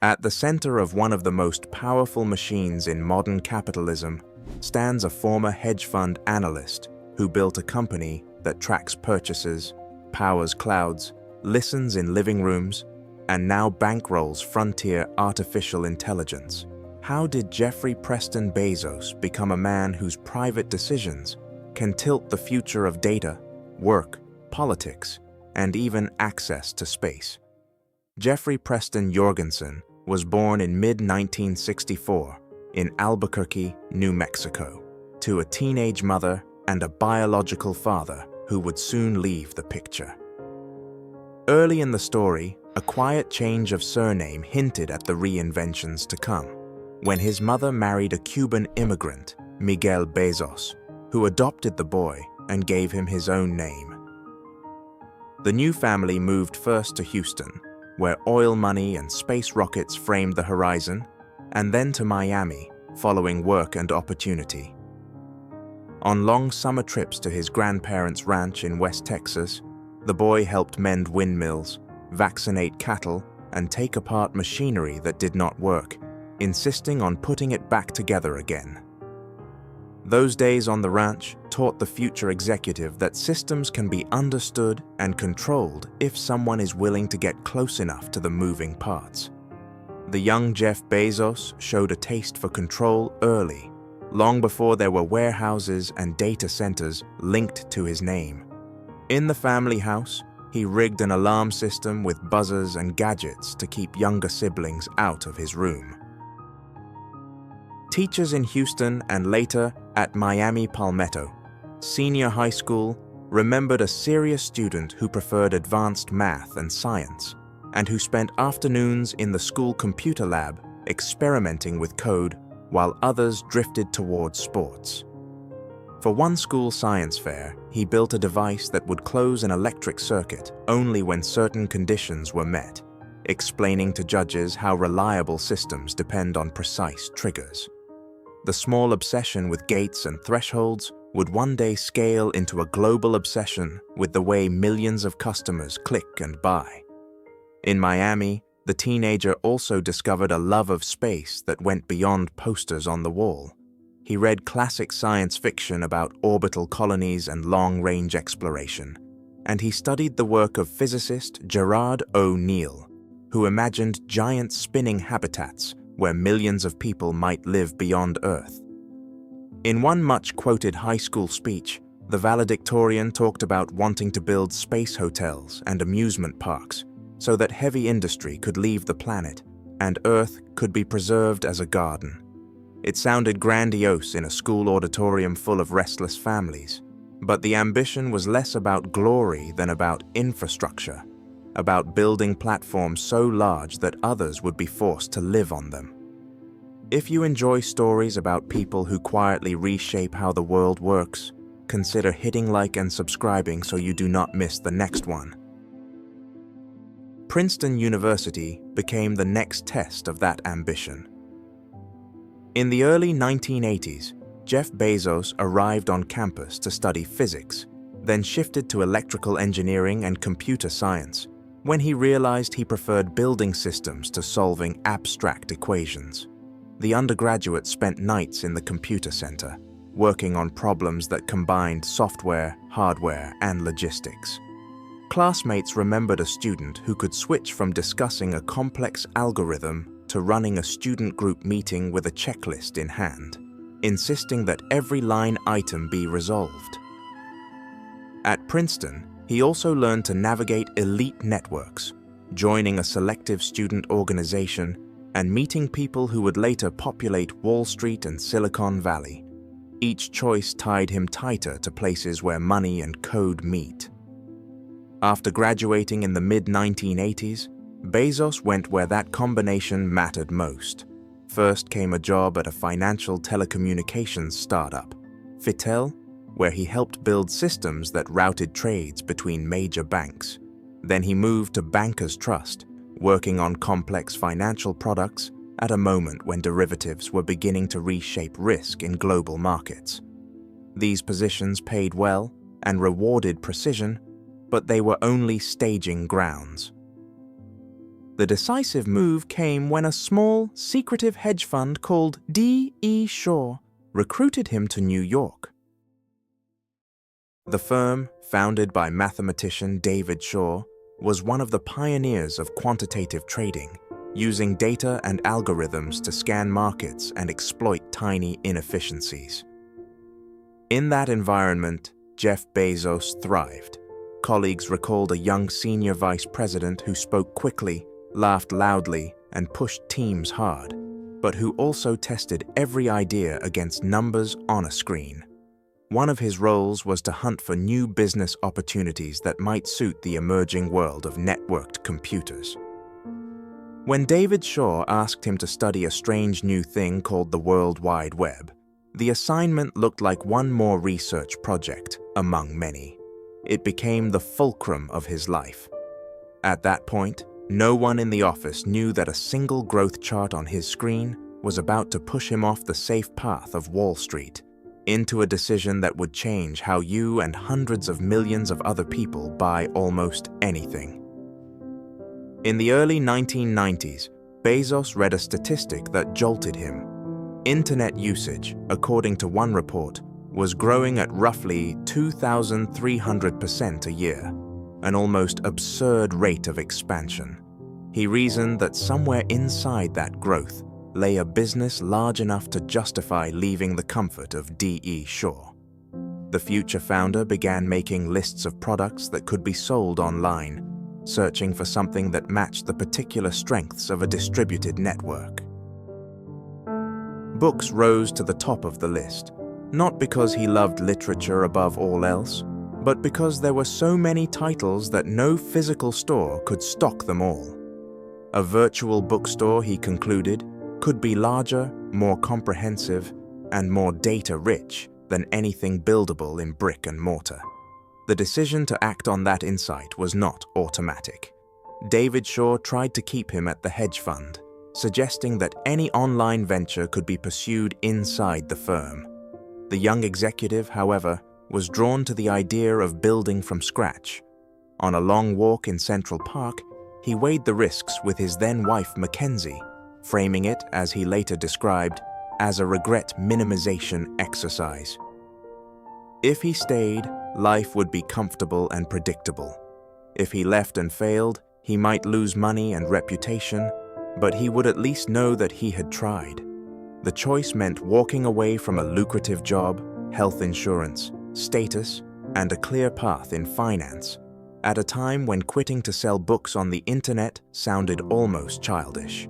At the center of one of the most powerful machines in modern capitalism stands a former hedge fund analyst who built a company that tracks purchases, powers clouds, listens in living rooms, and now bankrolls frontier artificial intelligence. How did Jeffrey Preston Bezos become a man whose private decisions can tilt the future of data, work, politics, and even access to space? Jeffrey Preston Jorgensen was born in mid-1964 in Albuquerque, New Mexico, to a teenage mother and a biological father who would soon leave the picture. Early in the story, a quiet change of surname hinted at the reinventions to come, when his mother married a Cuban immigrant, Miguel Bezos, who adopted the boy and gave him his own name. The new family moved first to Houston, where oil money and space rockets framed the horizon, and then to Miami, following work and opportunity. On long summer trips to his grandparents' ranch in West Texas, the boy helped mend windmills, vaccinate cattle, and take apart machinery that did not work, insisting on putting it back together again. Those days on the ranch taught the future executive that systems can be understood and controlled if someone is willing to get close enough to the moving parts. The young Jeff Bezos showed a taste for control early, long before there were warehouses and data centers linked to his name. In the family house, he rigged an alarm system with buzzers and gadgets to keep younger siblings out of his room. Teachers in Houston and later at Miami Palmetto Senior High School remembered a serious student who preferred advanced math and science, and who spent afternoons in the school computer lab experimenting with code while others drifted towards sports. For one school science fair, he built a device that would close an electric circuit only when certain conditions were met, explaining to judges how reliable systems depend on precise triggers. The small obsession with gates and thresholds would one day scale into a global obsession with the way millions of customers click and buy. In Miami, the teenager also discovered a love of space that went beyond posters on the wall. He read classic science fiction about orbital colonies and long-range exploration, and he studied the work of physicist Gerard O'Neill, who imagined giant spinning habitats where millions of people might live beyond Earth. In one much-quoted high school speech, the valedictorian talked about wanting to build space hotels and amusement parks so that heavy industry could leave the planet and Earth could be preserved as a garden. It sounded grandiose in a school auditorium full of restless families, but the ambition was less about glory than about infrastructure, about building platforms so large that others would be forced to live on them. If you enjoy stories about people who quietly reshape how the world works, consider hitting like and subscribing so you do not miss the next one. Princeton University became the next test of that ambition. In the early 1980s, Jeff Bezos arrived on campus to study physics, then shifted to electrical engineering and computer science, when he realized he preferred building systems to solving abstract equations. The undergraduate spent nights in the computer center, working on problems that combined software, hardware, and logistics. Classmates remembered a student who could switch from discussing a complex algorithm to running a student group meeting with a checklist in hand, insisting that every line item be resolved. At Princeton, he also learned to navigate elite networks, joining a selective student organization and meeting people who would later populate Wall Street and Silicon Valley. Each choice tied him tighter to places where money and code meet. After graduating in the mid-1980s, Bezos went where that combination mattered most. First came a job at a financial telecommunications startup, Fitel, where he helped build systems that routed trades between major banks. Then he moved to Bankers Trust, working on complex financial products at a moment when derivatives were beginning to reshape risk in global markets. These positions paid well and rewarded precision, but they were only staging grounds. The decisive move came when a small, secretive hedge fund called D.E. Shaw recruited him to New York. The firm, founded by mathematician David Shaw, was one of the pioneers of quantitative trading, using data and algorithms to scan markets and exploit tiny inefficiencies. In that environment, Jeff Bezos thrived. Colleagues recalled a young senior vice president who spoke quickly, laughed loudly, and pushed teams hard, but who also tested every idea against numbers on a screen. One of his roles was to hunt for new business opportunities that might suit the emerging world of networked computers. When David Shaw asked him to study a strange new thing called the World Wide Web, the assignment looked like one more research project among many. It became the fulcrum of his life. At that point, no one in the office knew that a single growth chart on his screen was about to push him off the safe path of Wall Street into a decision that would change how you and hundreds of millions of other people buy almost anything. In the early 1990s, Bezos read a statistic that jolted him. Internet usage, according to one report, was growing at roughly 2,300% a year, an almost absurd rate of expansion. He reasoned that somewhere inside that growth lay a business large enough to justify leaving the comfort of D.E. Shaw. The future founder began making lists of products that could be sold online, searching for something that matched the particular strengths of a distributed network. Books rose to the top of the list, not because he loved literature above all else, but because there were so many titles that no physical store could stock them all. A virtual bookstore, he concluded, could be larger, more comprehensive, and more data-rich than anything buildable in brick and mortar. The decision to act on that insight was not automatic. David Shaw tried to keep him at the hedge fund, suggesting that any online venture could be pursued inside the firm. The young executive, however, was drawn to the idea of building from scratch. On a long walk in Central Park, he weighed the risks with his then-wife Mackenzie, framing it, as he later described, as a regret minimization exercise. If he stayed, life would be comfortable and predictable. If he left and failed, he might lose money and reputation, but he would at least know that he had tried. The choice meant walking away from a lucrative job, health insurance, status, and a clear path in finance, at a time when quitting to sell books on the internet sounded almost childish.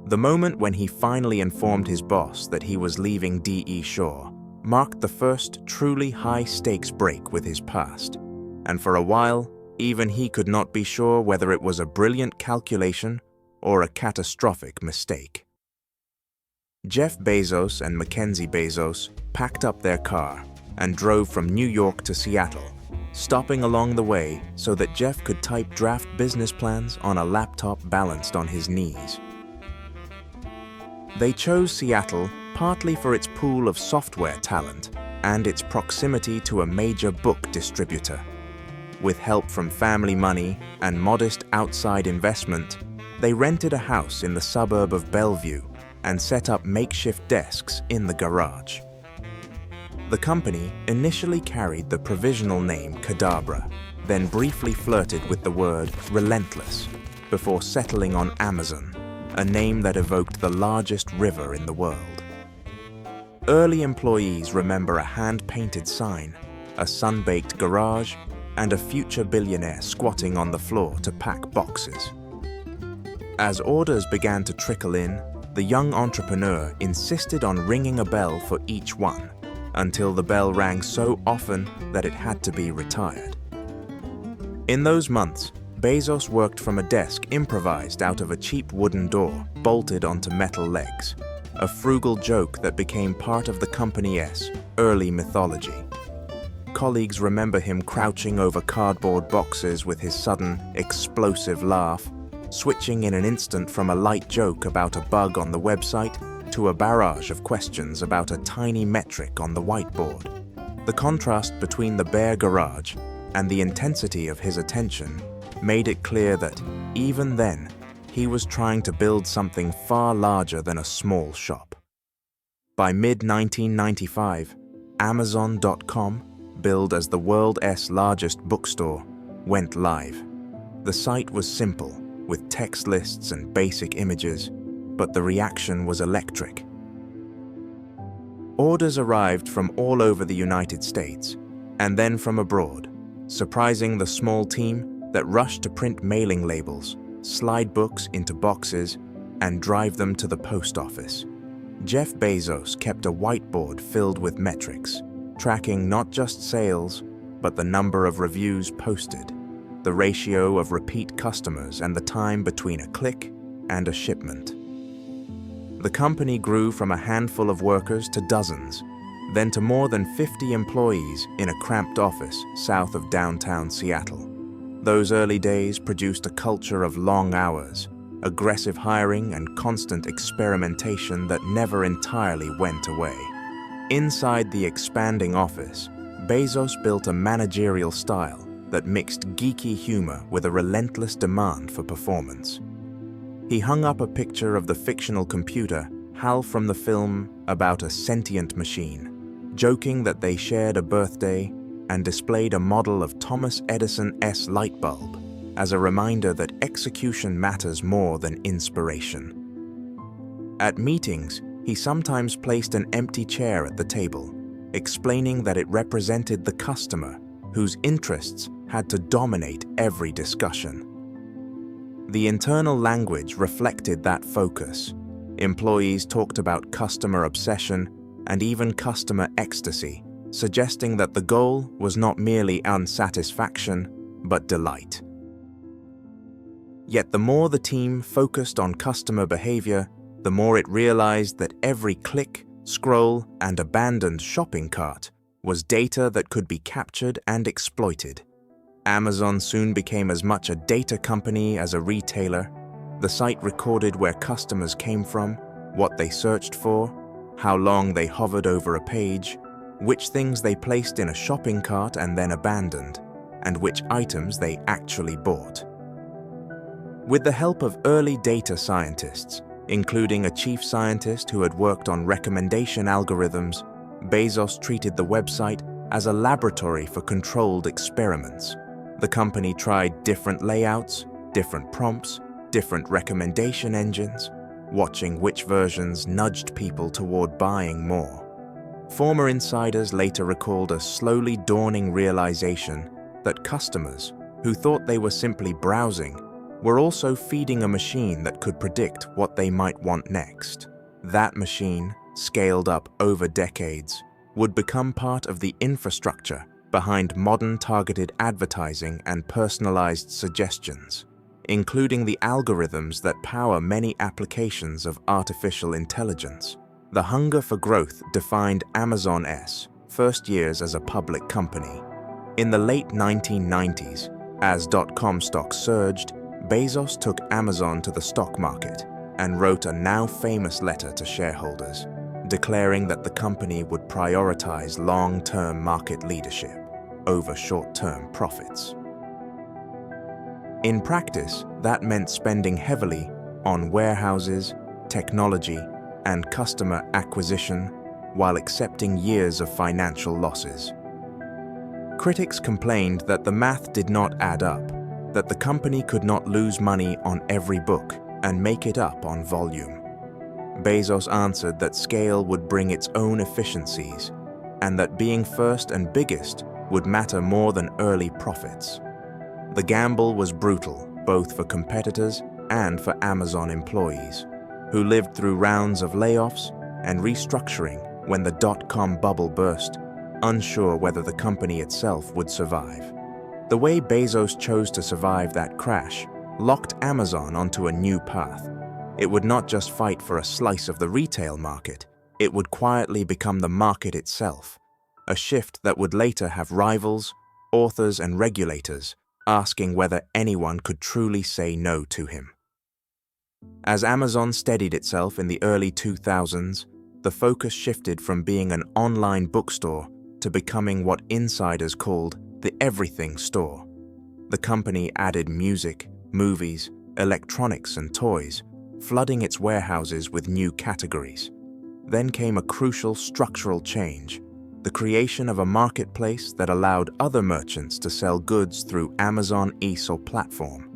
The moment when he finally informed his boss that he was leaving D.E. Shaw marked the first truly high-stakes break with his past, and for a while, even he could not be sure whether it was a brilliant calculation or a catastrophic mistake. Jeff Bezos and Mackenzie Bezos packed up their car and drove from New York to Seattle, stopping along the way so that Jeff could type draft business plans on a laptop balanced on his knees. They chose Seattle partly for its pool of software talent and its proximity to a major book distributor. With help from family money and modest outside investment, they rented a house in the suburb of Bellevue and set up makeshift desks in the garage. The company initially carried the provisional name Cadabra, then briefly flirted with the word relentless, before settling on Amazon, a name that evoked the largest river in the world. Early employees remember a hand-painted sign, a sun-baked garage, and a future billionaire squatting on the floor to pack boxes. As orders began to trickle in, the young entrepreneur insisted on ringing a bell for each one, until the bell rang so often that it had to be retired. In those months, Bezos worked from a desk improvised out of a cheap wooden door bolted onto metal legs, a frugal joke that became part of the company's early mythology. Colleagues remember him crouching over cardboard boxes with his sudden, explosive laugh, switching in an instant from a light joke about a bug on the website to a barrage of questions about a tiny metric on the whiteboard. The contrast between the bare garage and the intensity of his attention made it clear that, even then, he was trying to build something far larger than a small shop. By mid-1995, Amazon.com, billed as the world's largest bookstore, went live. The site was simple, with text lists and basic images, but the reaction was electric. Orders arrived from all over the United States, and then from abroad, surprising the small team that rushed to print mailing labels, slide books into boxes, and drive them to the post office. Jeff Bezos kept a whiteboard filled with metrics, tracking not just sales, but the number of reviews posted, the ratio of repeat customers, and the time between a click and a shipment. The company grew from a handful of workers to dozens, then to more than 50 employees in a cramped office south of downtown Seattle. Those early days produced a culture of long hours, aggressive hiring, and constant experimentation that never entirely went away. Inside the expanding office, Bezos built a managerial style that mixed geeky humor with a relentless demand for performance. He hung up a picture of the fictional computer Hal from the film about a sentient machine, joking that they shared a birthday, and displayed a model of Thomas Edison's light bulb as a reminder that execution matters more than inspiration. At meetings, he sometimes placed an empty chair at the table, explaining that it represented the customer, whose interests had to dominate every discussion. The internal language reflected that focus. Employees talked about customer obsession and even customer ecstasy, suggesting that the goal was not merely unsatisfaction, but delight. Yet the more the team focused on customer behavior, the more it realized that every click, scroll, and abandoned shopping cart was data that could be captured and exploited. Amazon soon became as much a data company as a retailer. The site recorded where customers came from, what they searched for, how long they hovered over a page, which things they placed in a shopping cart and then abandoned, and which items they actually bought. With the help of early data scientists, including a chief scientist who had worked on recommendation algorithms, Bezos treated the website as a laboratory for controlled experiments. The company tried different layouts, different prompts, different recommendation engines, watching which versions nudged people toward buying more. Former insiders later recalled a slowly dawning realization that customers, who thought they were simply browsing, were also feeding a machine that could predict what they might want next. That machine, scaled up over decades, would become part of the infrastructure behind modern targeted advertising and personalized suggestions, including the algorithms that power many applications of artificial intelligence. The hunger for growth defined Amazon's first years as a public company. In the late 1990s, as .com stocks surged, Bezos took Amazon to the stock market and wrote a now famous letter to shareholders, declaring that the company would prioritize long-term market leadership over short-term profits. In practice, that meant spending heavily on warehouses, technology, and customer acquisition while accepting years of financial losses. Critics complained that the math did not add up, that the company could not lose money on every book and make it up on volume. Bezos answered that scale would bring its own efficiencies, and that being first and biggest would matter more than early profits. The gamble was brutal, both for competitors and for Amazon employees, who lived through rounds of layoffs and restructuring when the .com bubble burst, unsure whether the company itself would survive. The way Bezos chose to survive that crash locked Amazon onto a new path. It would not just fight for a slice of the retail market, it would quietly become the market itself, a shift that would later have rivals, authors, and regulators asking whether anyone could truly say no to him. As Amazon steadied itself in the early 2000s, the focus shifted from being an online bookstore to becoming what insiders called the everything store. The company added music, movies, electronics and toys, flooding its warehouses with new categories. Then came a crucial structural change, the creation of a marketplace that allowed other merchants to sell goods through Amazon eShop platform.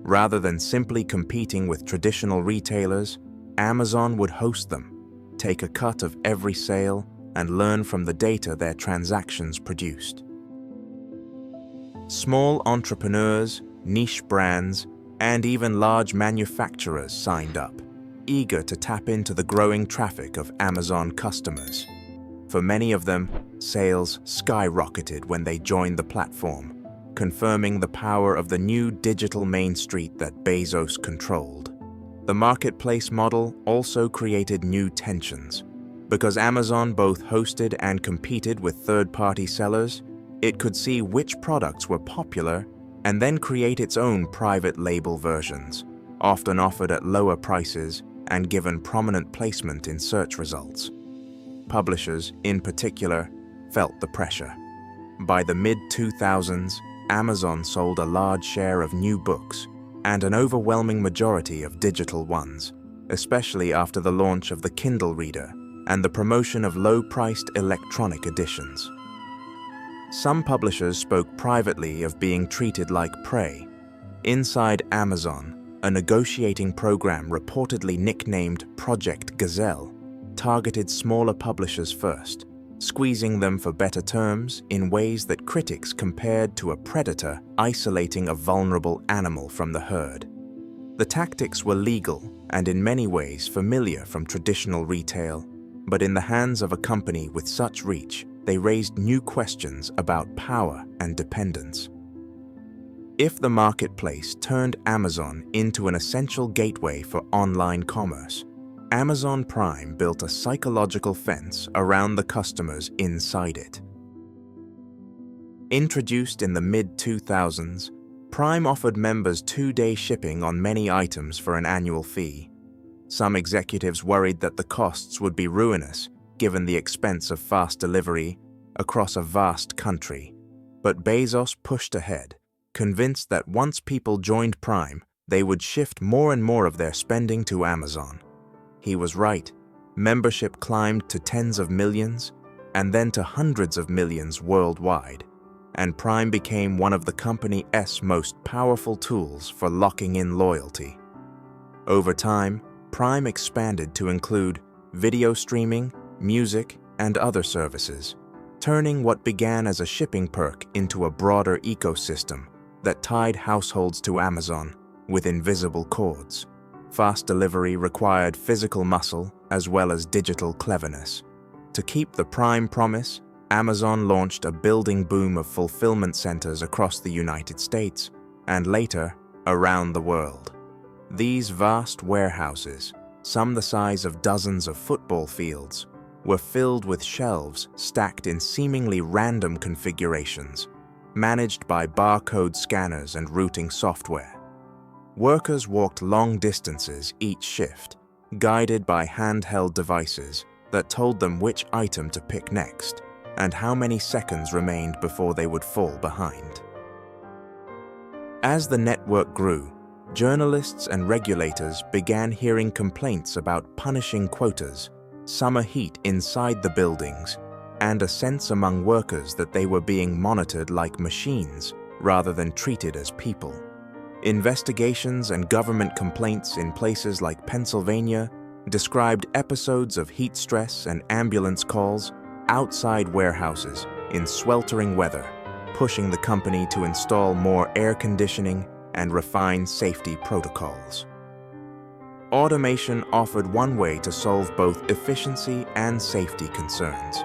Rather than simply competing with traditional retailers, Amazon would host them, take a cut of every sale, and learn from the data their transactions produced. Small entrepreneurs, niche brands, and even large manufacturers signed up, eager to tap into the growing traffic of Amazon customers. For many of them, sales skyrocketed when they joined the platform, confirming the power of the new digital main street that Bezos controlled. The marketplace model also created new tensions. Because Amazon both hosted and competed with third-party sellers, it could see which products were popular and then create its own private label versions, often offered at lower prices and given prominent placement in search results. Publishers, in particular, felt the pressure. By the mid-2000s, Amazon sold a large share of new books and an overwhelming majority of digital ones, especially after the launch of the Kindle reader and the promotion of low-priced electronic editions. Some publishers spoke privately of being treated like prey. Inside Amazon, a negotiating program reportedly nicknamed Project Gazelle targeted smaller publishers first, squeezing them for better terms in ways that critics compared to a predator isolating a vulnerable animal from the herd. The tactics were legal and in many ways familiar from traditional retail, but in the hands of a company with such reach, they raised new questions about power and dependence. If the marketplace turned Amazon into an essential gateway for online commerce, Amazon Prime built a psychological fence around the customers inside it. Introduced in the mid-2000s, Prime offered members 2-day shipping on many items for an annual fee. Some executives worried that the costs would be ruinous, given the expense of fast delivery across a vast country. But Bezos pushed ahead, convinced that once people joined Prime, they would shift more and more of their spending to Amazon. He was right. Membership climbed to tens of millions, and then to hundreds of millions worldwide, and Prime became one of the company's most powerful tools for locking in loyalty. Over time, Prime expanded to include video streaming, music, and other services, turning what began as a shipping perk into a broader ecosystem that tied households to Amazon with invisible cords. Fast delivery required physical muscle as well as digital cleverness. To keep the Prime promise, Amazon launched a building boom of fulfillment centers across the United States and later around the world. These vast warehouses, some the size of dozens of football fields, were filled with shelves stacked in seemingly random configurations, managed by barcode scanners and routing software. Workers walked long distances each shift, guided by handheld devices that told them which item to pick next and how many seconds remained before they would fall behind. As the network grew, journalists and regulators began hearing complaints about punishing quotas, summer heat inside the buildings, and a sense among workers that they were being monitored like machines rather than treated as people. Investigations and government complaints in places like Pennsylvania described episodes of heat stress and ambulance calls outside warehouses in sweltering weather, pushing the company to install more air conditioning and refine safety protocols. Automation offered one way to solve both efficiency and safety concerns.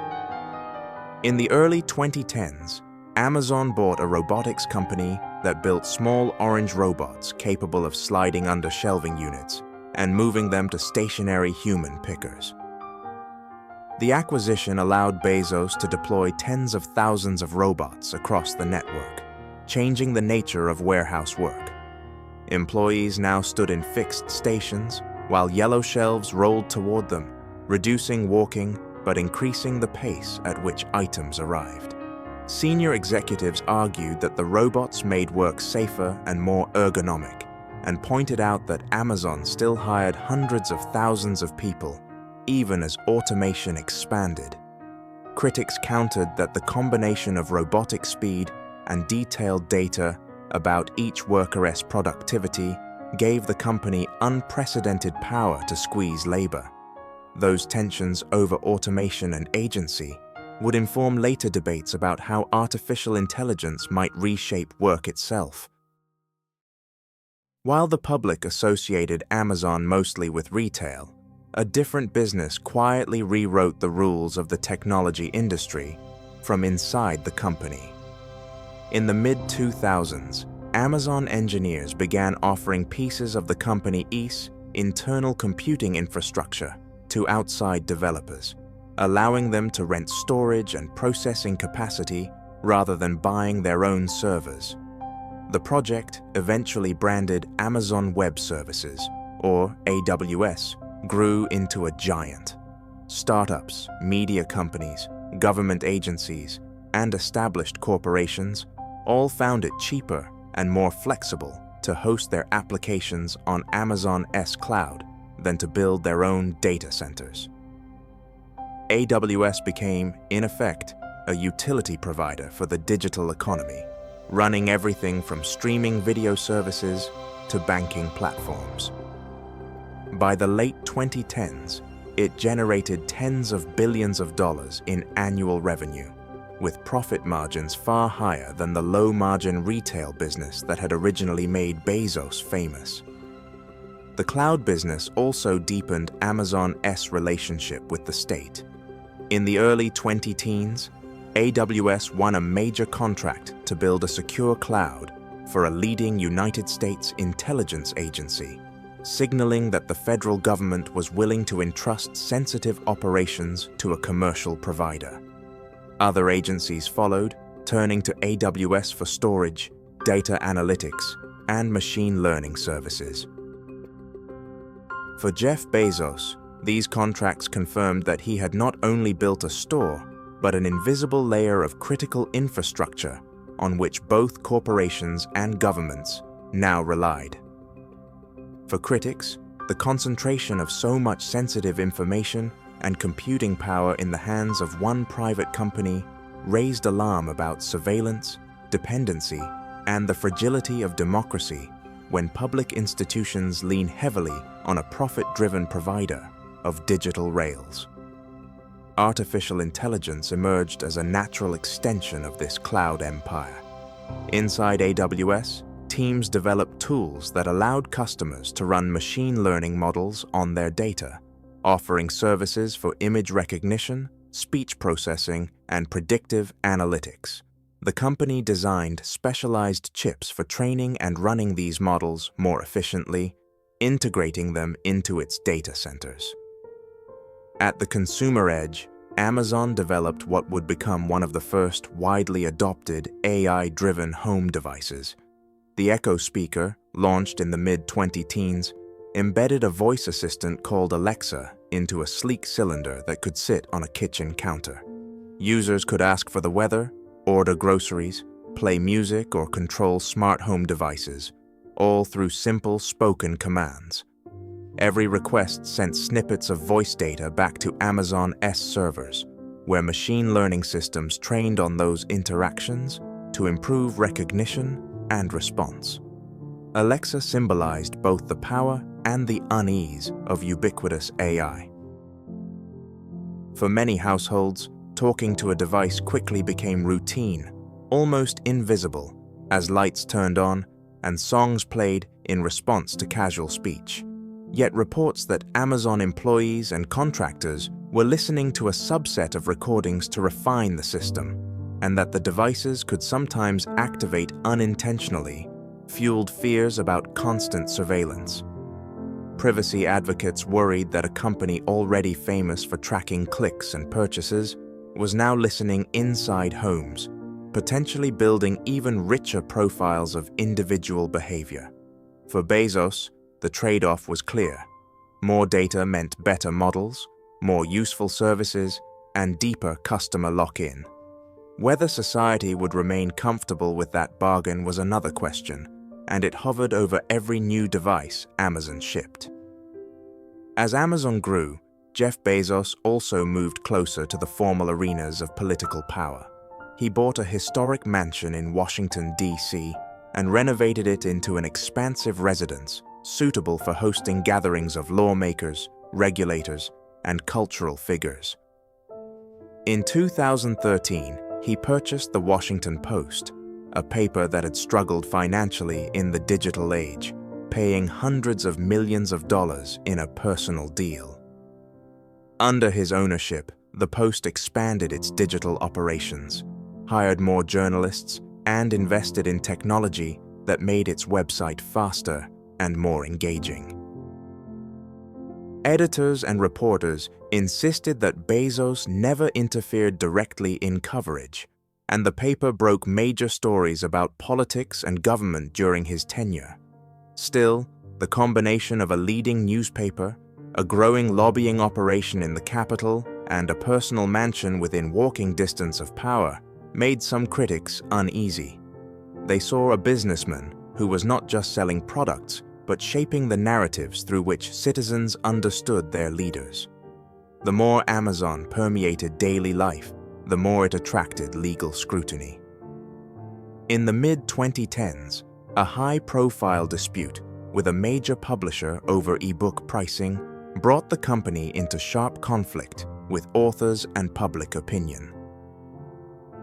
In the early 2010s, Amazon bought a robotics company that built small orange robots capable of sliding under shelving units and moving them to stationary human pickers. The acquisition allowed Bezos to deploy tens of thousands of robots across the network, changing the nature of warehouse work. Employees now stood in fixed stations, while yellow shelves rolled toward them, reducing walking but increasing the pace at which items arrived. Senior executives argued that the robots made work safer and more ergonomic, and pointed out that Amazon still hired hundreds of thousands of people, even as automation expanded. Critics countered that the combination of robotic speed and detailed data about each worker's productivity gave the company unprecedented power to squeeze labor. Those tensions over automation and agency would inform later debates about how artificial intelligence might reshape work itself. While the public associated Amazon mostly with retail, a different business quietly rewrote the rules of the technology industry from inside the company. In the mid-2000s, Amazon engineers began offering pieces of the company's internal computing infrastructure to outside developers, allowing them to rent storage and processing capacity rather than buying their own servers. The project, eventually branded Amazon Web Services, or AWS, grew into a giant. Startups, media companies, government agencies, and established corporations all found it cheaper and more flexible to host their applications on Amazon's cloud than to build their own data centers. AWS became, in effect, a utility provider for the digital economy, running everything from streaming video services to banking platforms. By the late 2010s, it generated tens of billions of dollars in annual revenue, with profit margins far higher than the low-margin retail business that had originally made Bezos famous. The cloud business also deepened Amazon's relationship with the state. In the early 2010s, AWS won a major contract to build a secure cloud for a leading United States intelligence agency, signaling that the federal government was willing to entrust sensitive operations to a commercial provider. Other agencies followed, turning to AWS for storage, data analytics, and machine learning services. For Jeff Bezos, these contracts confirmed that he had not only built a store, but an invisible layer of critical infrastructure on which both corporations and governments now relied. For critics, the concentration of so much sensitive information and computing power in the hands of one private company raised alarm about surveillance, dependency, and the fragility of democracy when public institutions lean heavily on a profit-driven provider of digital rails. Artificial intelligence emerged as a natural extension of this cloud empire. Inside AWS, teams developed tools that allowed customers to run machine learning models on their data, offering services for image recognition, speech processing, and predictive analytics. The company designed specialized chips for training and running these models more efficiently, integrating them into its data centers. At the consumer edge, Amazon developed what would become one of the first widely adopted AI-driven home devices. The Echo speaker, launched in the mid-2010s, embedded a voice assistant called Alexa into a sleek cylinder that could sit on a kitchen counter. Users could ask for the weather, order groceries, play music, or control smart home devices, all through simple spoken commands. Every request sent snippets of voice data back to Amazon's servers, where machine learning systems trained on those interactions to improve recognition and response. Alexa symbolized both the power and the unease of ubiquitous AI. For many households, talking to a device quickly became routine, almost invisible, as lights turned on and songs played in response to casual speech. Yet reports that Amazon employees and contractors were listening to a subset of recordings to refine the system, and that the devices could sometimes activate unintentionally, fueled fears about constant surveillance. Privacy advocates worried that a company already famous for tracking clicks and purchases was now listening inside homes, potentially building even richer profiles of individual behavior. For Bezos, the trade-off was clear. More data meant better models, more useful services, and deeper customer lock-in. Whether society would remain comfortable with that bargain was another question, and it hovered over every new device Amazon shipped. As Amazon grew, Jeff Bezos also moved closer to the formal arenas of political power. He bought a historic mansion in Washington, D.C., and renovated it into an expansive residence suitable for hosting gatherings of lawmakers, regulators, and cultural figures. In 2013, he purchased the Washington Post, a paper that had struggled financially in the digital age, paying hundreds of millions of dollars in a personal deal. Under his ownership, the Post expanded its digital operations, hired more journalists, and invested in technology that made its website faster and more engaging. Editors and reporters insisted that Bezos never interfered directly in coverage, and the paper broke major stories about politics and government during his tenure. Still, the combination of a leading newspaper, a growing lobbying operation in the Capitol, and a personal mansion within walking distance of power made some critics uneasy. They saw a businessman who was not just selling products, but shaping the narratives through which citizens understood their leaders. The more Amazon permeated daily life, the more it attracted legal scrutiny. In the mid-2010s, a high-profile dispute with a major publisher over e-book pricing brought the company into sharp conflict with authors and public opinion.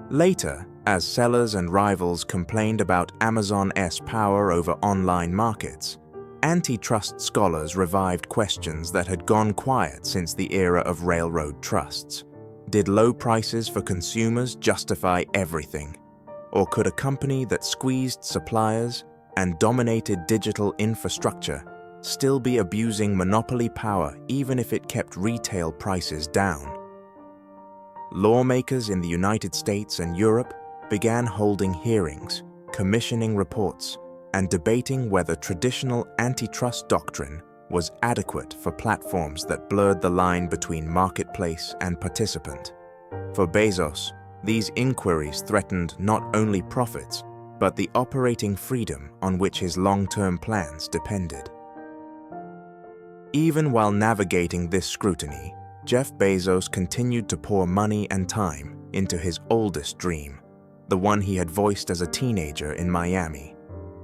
Later, as sellers and rivals complained about Amazon's power over online markets, antitrust scholars revived questions that had gone quiet since the era of railroad trusts. Did low prices for consumers justify everything? Or could a company that squeezed suppliers and dominated digital infrastructure still be abusing monopoly power even if it kept retail prices down? Lawmakers in the United States and Europe began holding hearings, commissioning reports, and debating whether traditional antitrust doctrine was adequate for platforms that blurred the line between marketplace and participant. For Bezos, these inquiries threatened not only profits, but the operating freedom on which his long-term plans depended. Even while navigating this scrutiny, Jeff Bezos continued to pour money and time into his oldest dream, the one he had voiced as a teenager in Miami.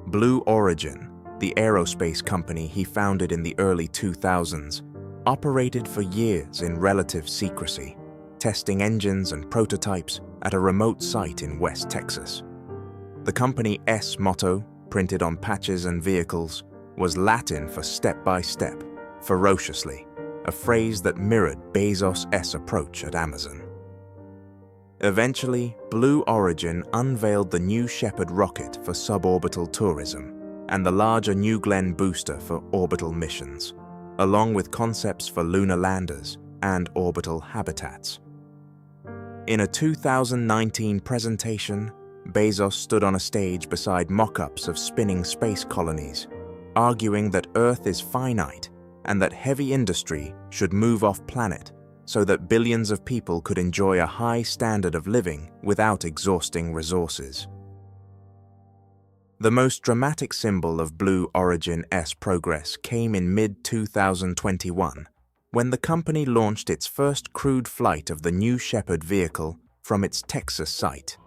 Blue Origin, the aerospace company he founded in the early 2000s, operated for years in relative secrecy, testing engines and prototypes at a remote site in West Texas. The company's motto, printed on patches and vehicles, was Latin for step-by-step, ferociously, a phrase that mirrored Bezos' approach at Amazon. Eventually, Blue Origin unveiled the New Shepard rocket for suborbital tourism and the larger New Glenn booster for orbital missions, along with concepts for lunar landers and orbital habitats. In a 2019 presentation, Bezos stood on a stage beside mock-ups of spinning space colonies, arguing that Earth is finite and that heavy industry should move off-planet so that billions of people could enjoy a high standard of living without exhausting resources. The most dramatic symbol of Blue Origin's progress came in mid-2021, when the company launched its first crewed flight of the New Shepard vehicle from its Texas site.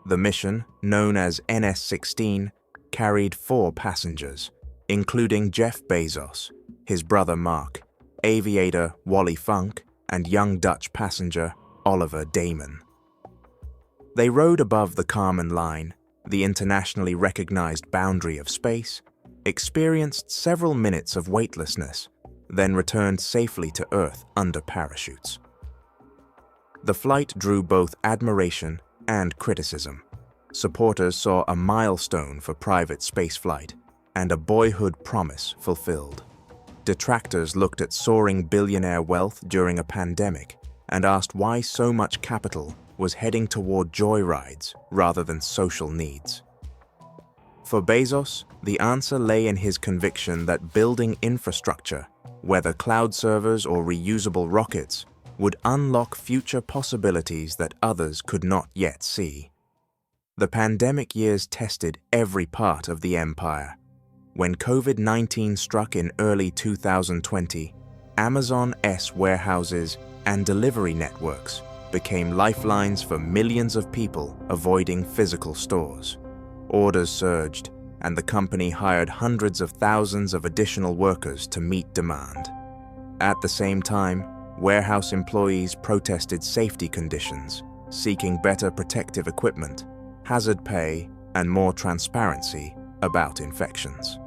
The mission, known as NS-16, carried 4 passengers, including Jeff Bezos, his brother Mark, aviator Wally Funk, and young Dutch passenger Oliver Damon. They rode above the Kármán line, the internationally recognized boundary of space, experienced several minutes of weightlessness, then returned safely to Earth under parachutes. The flight drew both admiration and criticism. Supporters saw a milestone for private spaceflight and a boyhood promise fulfilled. Detractors looked at soaring billionaire wealth during a pandemic and asked why so much capital was heading toward joyrides rather than social needs. For Bezos, the answer lay in his conviction that building infrastructure, whether cloud servers or reusable rockets, would unlock future possibilities that others could not yet see. The pandemic years tested every part of the empire. When COVID-19 struck in early 2020, Amazon's warehouses and delivery networks became lifelines for millions of people avoiding physical stores. Orders surged, and the company hired hundreds of thousands of additional workers to meet demand. At the same time, warehouse employees protested safety conditions, seeking better protective equipment, hazard pay, and more transparency about infections.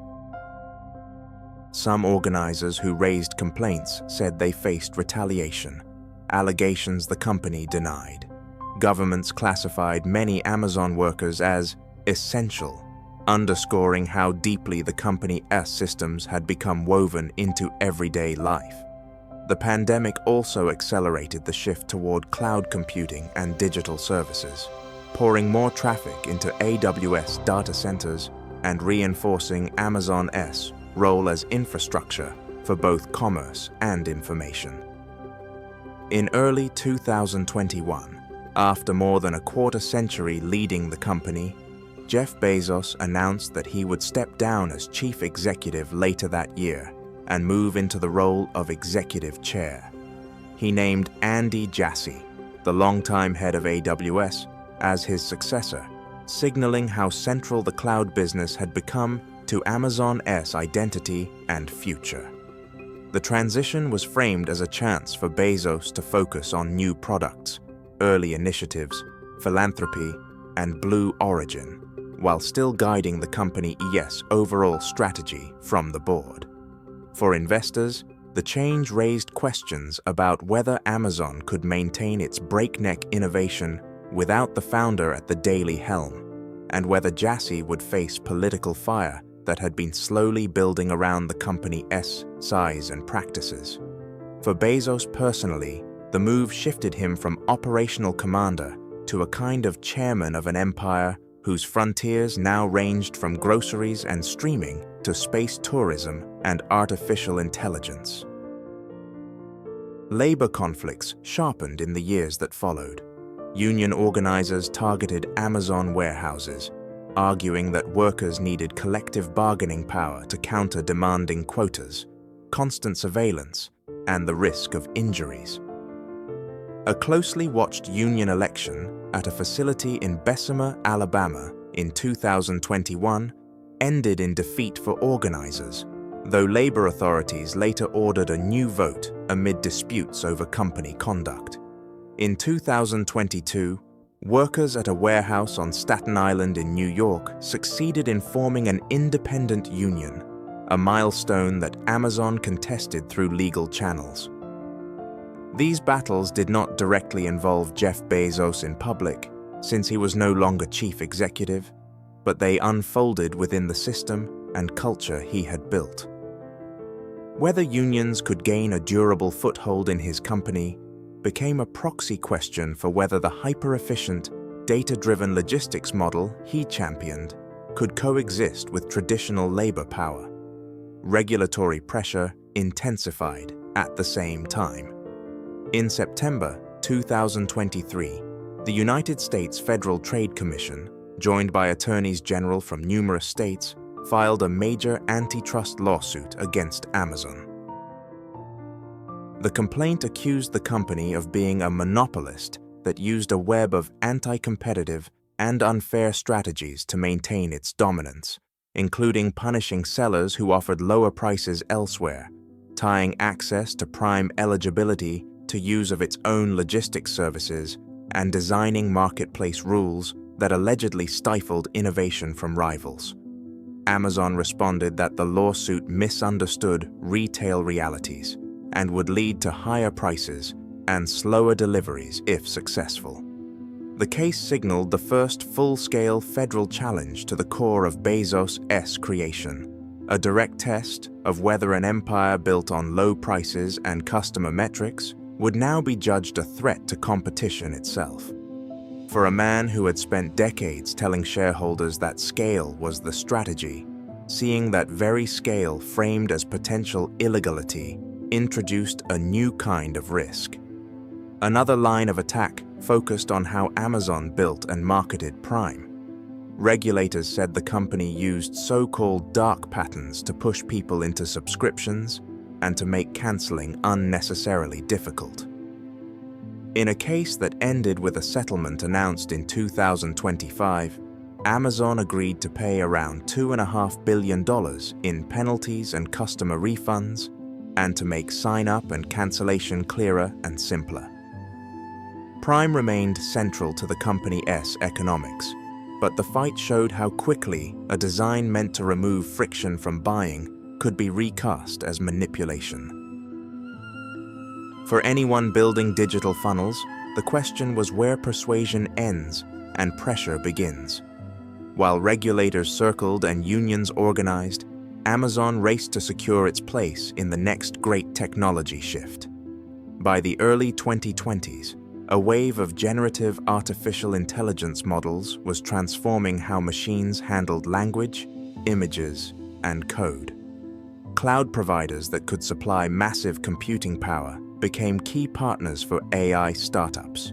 Some organizers who raised complaints said they faced retaliation, allegations the company denied. Governments classified many Amazon workers as essential, underscoring how deeply the company's systems had become woven into everyday life. The pandemic also accelerated the shift toward cloud computing and digital services, pouring more traffic into AWS data centers and reinforcing Amazon's role as infrastructure for both commerce and information. In early 2021, after more than a quarter century leading the company, Jeff Bezos announced that he would step down as chief executive later that year and move into the role of executive chair. He named Andy Jassy, the longtime head of AWS, as his successor, signaling how central the cloud business had become to Amazon's identity and future. The transition was framed as a chance for Bezos to focus on new products, early initiatives, philanthropy, and Blue Origin, while still guiding the company's overall strategy from the board. For investors, the change raised questions about whether Amazon could maintain its breakneck innovation without the founder at the daily helm, and whether Jassy would face political fire that had been slowly building around the company's size and practices. For Bezos personally, the move shifted him from operational commander to a kind of chairman of an empire whose frontiers now ranged from groceries and streaming to space tourism and artificial intelligence. Labor conflicts sharpened in the years that followed. Union organizers targeted Amazon warehouses, arguing that workers needed collective bargaining power to counter demanding quotas, constant surveillance, and the risk of injuries. A closely watched union election at a facility in Bessemer, Alabama in 2021 ended in defeat for organizers, though labor authorities later ordered a new vote amid disputes over company conduct. In 2022, workers at a warehouse on Staten Island in New York succeeded in forming an independent union, a milestone that Amazon contested through legal channels. These battles did not directly involve Jeff Bezos in public, since he was no longer chief executive, but they unfolded within the system and culture he had built. Whether unions could gain a durable foothold in his company became a proxy question for whether the hyper-efficient, data-driven logistics model he championed could coexist with traditional labor power. Regulatory pressure intensified at the same time. In September 2023, the United States Federal Trade Commission, joined by attorneys general from numerous states, filed a major antitrust lawsuit against Amazon. The complaint accused the company of being a monopolist that used a web of anti-competitive and unfair strategies to maintain its dominance, including punishing sellers who offered lower prices elsewhere, tying access to Prime eligibility to use of its own logistics services, and designing marketplace rules that allegedly stifled innovation from rivals. Amazon responded that the lawsuit misunderstood retail realities and would lead to higher prices and slower deliveries if successful. The case signaled the first full-scale federal challenge to the core of Bezos' creation, a direct test of whether an empire built on low prices and customer metrics would now be judged a threat to competition itself. For a man who had spent decades telling shareholders that scale was the strategy, seeing that very scale framed as potential illegality introduced a new kind of risk. Another line of attack focused on how Amazon built and marketed Prime, Regulators said the company used so-called dark patterns to push people into subscriptions and to make canceling unnecessarily difficult. In a case that ended with a settlement announced in 2025, Amazon agreed to pay around $2.5 billion in penalties and customer refunds, and to make sign-up and cancellation clearer and simpler. Prime remained central to the company's economics, but the fight showed how quickly a design meant to remove friction from buying could be recast as manipulation. For anyone building digital funnels, the question was where persuasion ends and pressure begins. While regulators circled and unions organized, Amazon raced to secure its place in the next great technology shift. By the early 2020s, a wave of generative artificial intelligence models was transforming how machines handled language, images, and code. Cloud providers that could supply massive computing power became key partners for AI startups.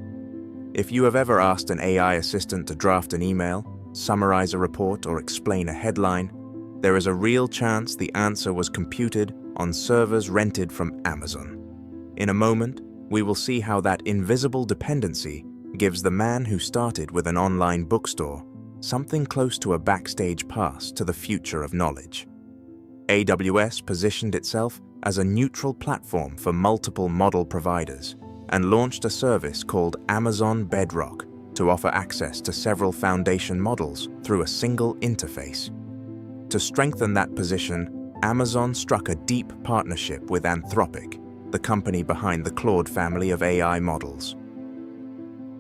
If you have ever asked an AI assistant to draft an email, summarize a report, or explain a headline, there is a real chance the answer was computed on servers rented from Amazon. In a moment, we will see how that invisible dependency gives the man who started with an online bookstore something close to a backstage pass to the future of knowledge. AWS positioned itself as a neutral platform for multiple model providers and launched a service called Amazon Bedrock to offer access to several foundation models through a single interface. To strengthen that position, Amazon struck a deep partnership with Anthropic, the company behind the Claude family of AI models.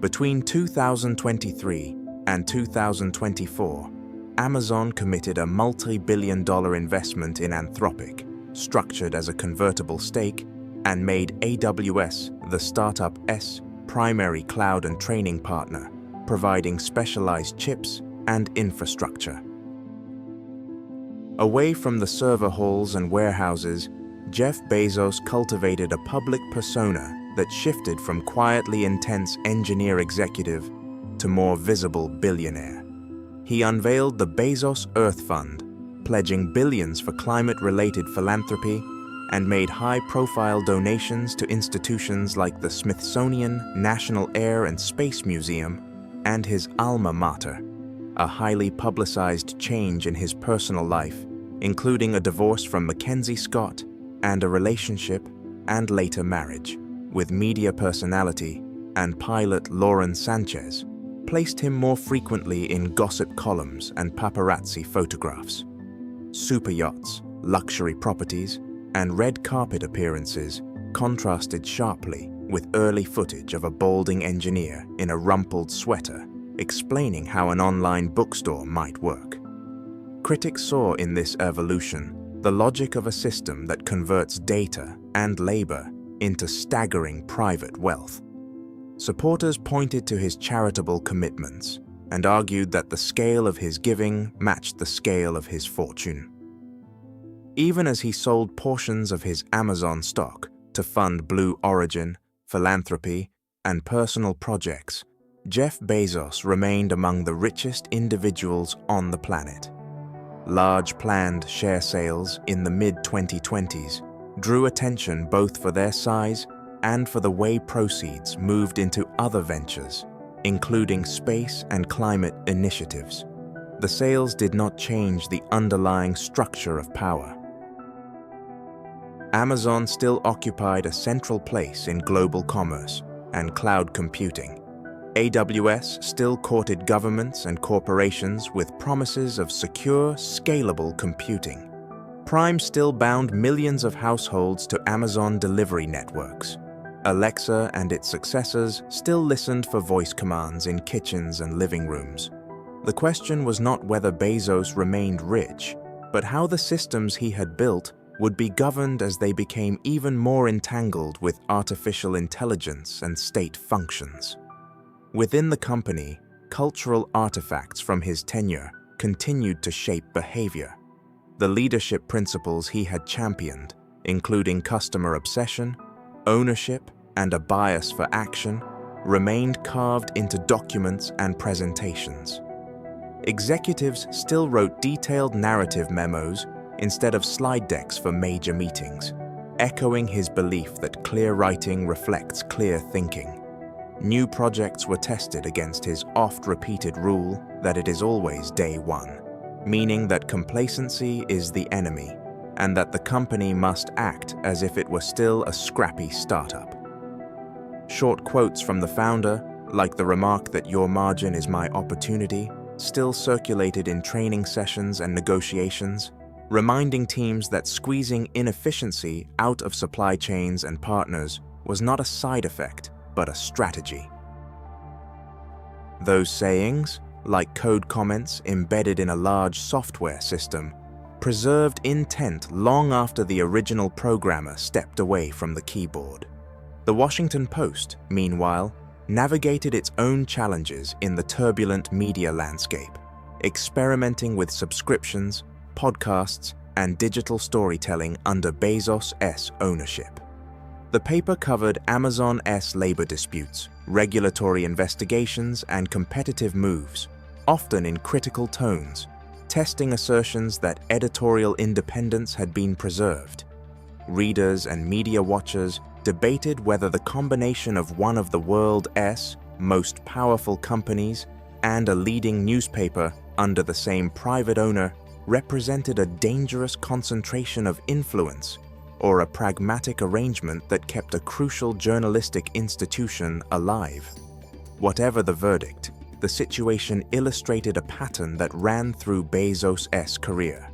Between 2023 and 2024, Amazon committed a multi-billion-dollar investment in Anthropic, structured as a convertible stake, and made AWS the startup's primary cloud and training partner, providing specialized chips and infrastructure. Away from the server halls and warehouses, Jeff Bezos cultivated a public persona that shifted from quietly intense engineer executive to more visible billionaire. He unveiled the Bezos Earth Fund, pledging billions for climate-related philanthropy, and made high-profile donations to institutions like the Smithsonian National Air and Space Museum and his alma mater, a highly publicized change in his personal life, including a divorce from Mackenzie Scott and a relationship and later marriage with media personality and pilot Lauren Sanchez, placed him more frequently in gossip columns and paparazzi photographs. Super yachts, luxury properties, and red carpet appearances contrasted sharply with early footage of a balding engineer in a rumpled sweater explaining how an online bookstore might work. Critics saw in this evolution the logic of a system that converts data and labor into staggering private wealth. Supporters pointed to his charitable commitments and argued that the scale of his giving matched the scale of his fortune. Even as he sold portions of his Amazon stock to fund Blue Origin, philanthropy, and personal projects, Jeff Bezos remained among the richest individuals on the planet. Large planned share sales in the mid-2020s drew attention both for their size and for the way proceeds moved into other ventures, including space and climate initiatives. The sales did not change the underlying structure of power. Amazon still occupied a central place in global commerce and cloud computing. AWS still courted governments and corporations with promises of secure, scalable computing. Prime still bound millions of households to Amazon delivery networks. Alexa and its successors still listened for voice commands in kitchens and living rooms. The question was not whether Bezos remained rich, but how the systems he had built would be governed as they became even more entangled with artificial intelligence and state functions. Within the company, cultural artifacts from his tenure continued to shape behavior. The leadership principles he had championed, including customer obsession, ownership, and a bias for action, remained carved into documents and presentations. executives still wrote detailed narrative memos instead of slide decks for major meetings, echoing his belief that clear writing reflects clear thinking. New projects were tested against his oft-repeated rule that it is always day one, meaning that complacency is the enemy and that the company must act as if it were still a scrappy startup. Short quotes from the founder, like the remark that "your margin is my opportunity," still circulated in training sessions and negotiations, reminding teams that squeezing inefficiency out of supply chains and partners was not a side effect, but a strategy. Those sayings, like code comments embedded in a large software system, preserved intent long after the original programmer stepped away from the keyboard. The Washington Post, meanwhile, navigated its own challenges in the turbulent media landscape, experimenting with subscriptions, podcasts, and digital storytelling under Bezos' ownership. The paper covered Amazon's labor disputes, regulatory investigations, and competitive moves, often in critical tones, testing assertions that editorial independence had been preserved. Readers and media watchers debated whether the combination of one of the world's most powerful companies and a leading newspaper under the same private owner represented a dangerous concentration of influence or a pragmatic arrangement that kept a crucial journalistic institution alive. Whatever the verdict, the situation illustrated a pattern that ran through Bezos' career.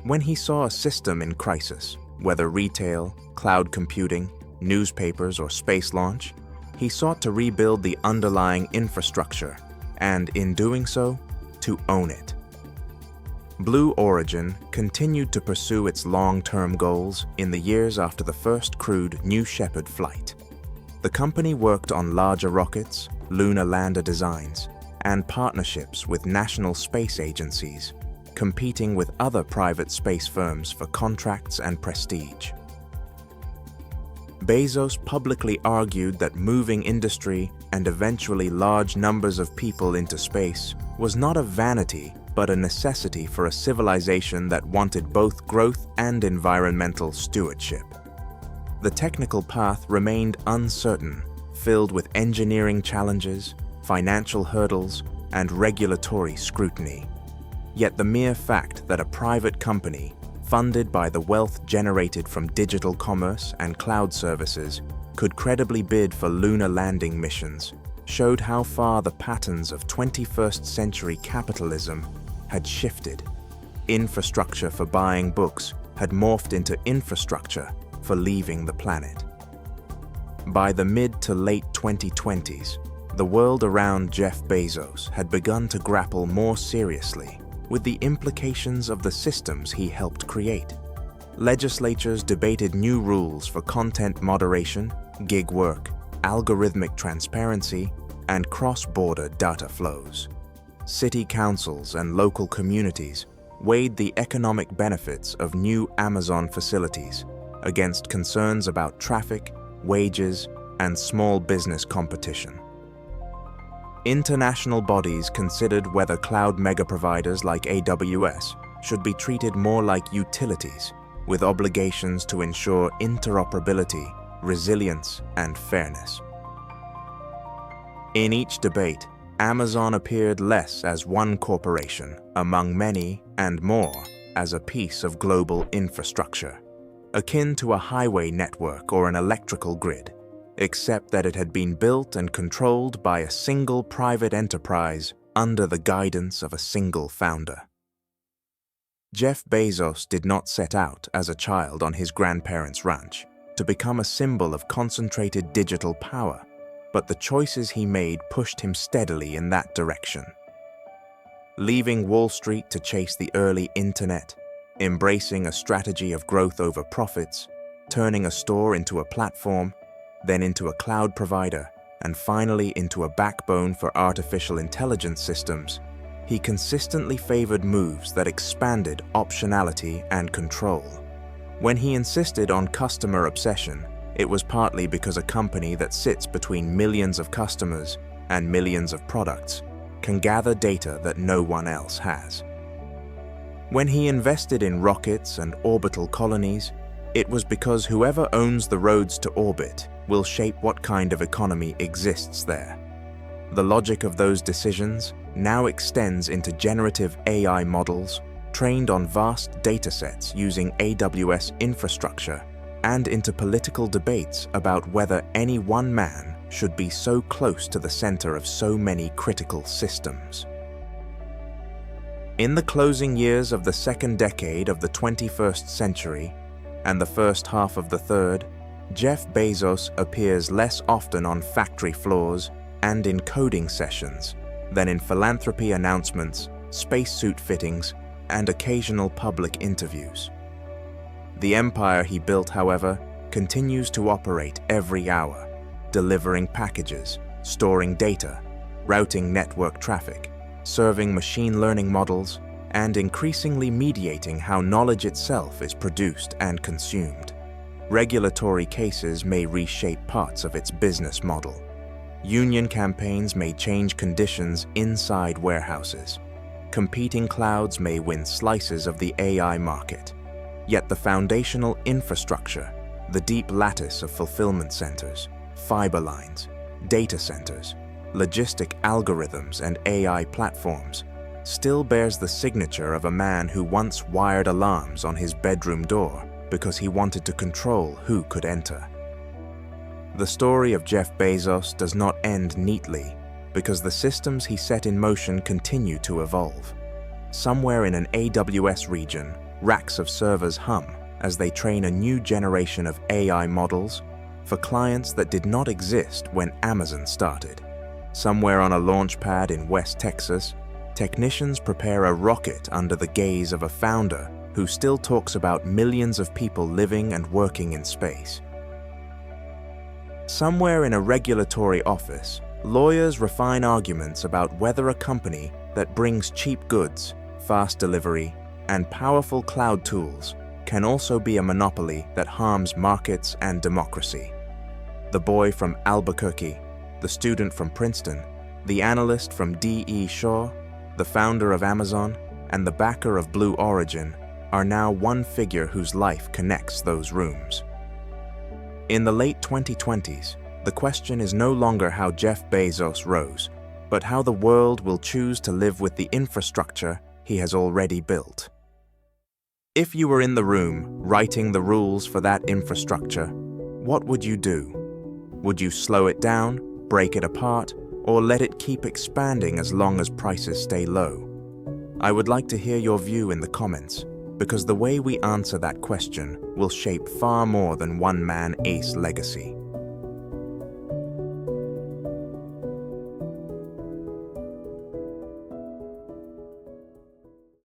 When he saw a system in crisis, whether retail, cloud computing, newspapers, or space launch, he sought to rebuild the underlying infrastructure and, in doing so, to own it. Blue Origin continued to pursue its long-term goals in the years after the first crewed New Shepard flight. The company worked on larger rockets, lunar lander designs, and partnerships with national space agencies, competing with other private space firms for contracts and prestige. Bezos publicly argued that moving industry and eventually large numbers of people into space was not a vanity but a necessity for a civilization that wanted both growth and environmental stewardship. The technical path remained uncertain, filled with engineering challenges, financial hurdles, and regulatory scrutiny. Yet the mere fact that a private company, funded by the wealth generated from digital commerce and cloud services, could credibly bid for lunar landing missions showed how far the patterns of 21st century capitalism had shifted. Infrastructure for buying books had morphed into infrastructure for leaving the planet. By the mid to late 2020s, the world around Jeff Bezos had begun to grapple more seriously with the implications of the systems he helped create. Legislatures debated new rules for content moderation, gig work, algorithmic transparency, and cross-border data flows. City councils and local communities weighed the economic benefits of new Amazon facilities against concerns about traffic, wages, and small business competition. International bodies considered whether cloud mega-providers like AWS should be treated more like utilities, with obligations to ensure interoperability, resilience, and fairness. In each debate, Amazon appeared less as one corporation among many and more as a piece of global infrastructure, akin to a highway network or an electrical grid, except that it had been built and controlled by a single private enterprise under the guidance of a single founder. Jeff Bezos did not set out as a child on his grandparents' ranch to become a symbol of concentrated digital power, but the choices he made pushed him steadily in that direction. Leaving Wall Street to chase the early internet, embracing a strategy of growth over profits, turning a store into a platform, then into a cloud provider, and finally into a backbone for artificial intelligence systems, he consistently favored moves that expanded optionality and control. When he insisted on customer obsession, it was partly because a company that sits between millions of customers and millions of products can gather data that no one else has. When he invested in rockets and orbital colonies, it was because whoever owns the roads to orbit will shape what kind of economy exists there. The logic of those decisions now extends into generative AI models trained on vast datasets using AWS infrastructure and into political debates about whether any one man should be so close to the center of so many critical systems. In the closing years of the second decade of the 21st century and the first half of the third, Jeff Bezos appears less often on factory floors and in coding sessions than in philanthropy announcements, spacesuit fittings, and occasional public interviews. The empire he built, however, continues to operate every hour, delivering packages, storing data, routing network traffic, serving machine learning models, and increasingly mediating how knowledge itself is produced and consumed. Regulatory cases may reshape parts of its business model. Union campaigns may change conditions inside warehouses. Competing clouds may win slices of the AI market. Yet the foundational infrastructure, the deep lattice of fulfillment centers, fiber lines, data centers, logistic algorithms, and AI platforms, still bears the signature of a man who once wired alarms on his bedroom door because he wanted to control who could enter. The story of Jeff Bezos does not end neatly because the systems he set in motion continue to evolve. Somewhere in an AWS region, racks of servers hum as they train a new generation of AI models for clients that did not exist when Amazon started. Somewhere on a launch pad in West Texas, technicians prepare a rocket under the gaze of a founder who still talks about millions of people living and working in space. Somewhere in a regulatory office, lawyers refine arguments about whether a company that brings cheap goods, fast delivery, and powerful cloud tools can also be a monopoly that harms markets and democracy. The boy from Albuquerque, the student from Princeton, the analyst from D.E. Shaw, the founder of Amazon, and the backer of Blue Origin are now one figure whose life connects those rooms. In the late 2020s, the question is no longer how Jeff Bezos rose, but how the world will choose to live with the infrastructure he has already built. If you were in the room writing the rules for that infrastructure, what would you do? Would you slow it down, break it apart, or let it keep expanding as long as prices stay low? I would like to hear your view in the comments, because the way we answer that question will shape far more than one man ace legacy.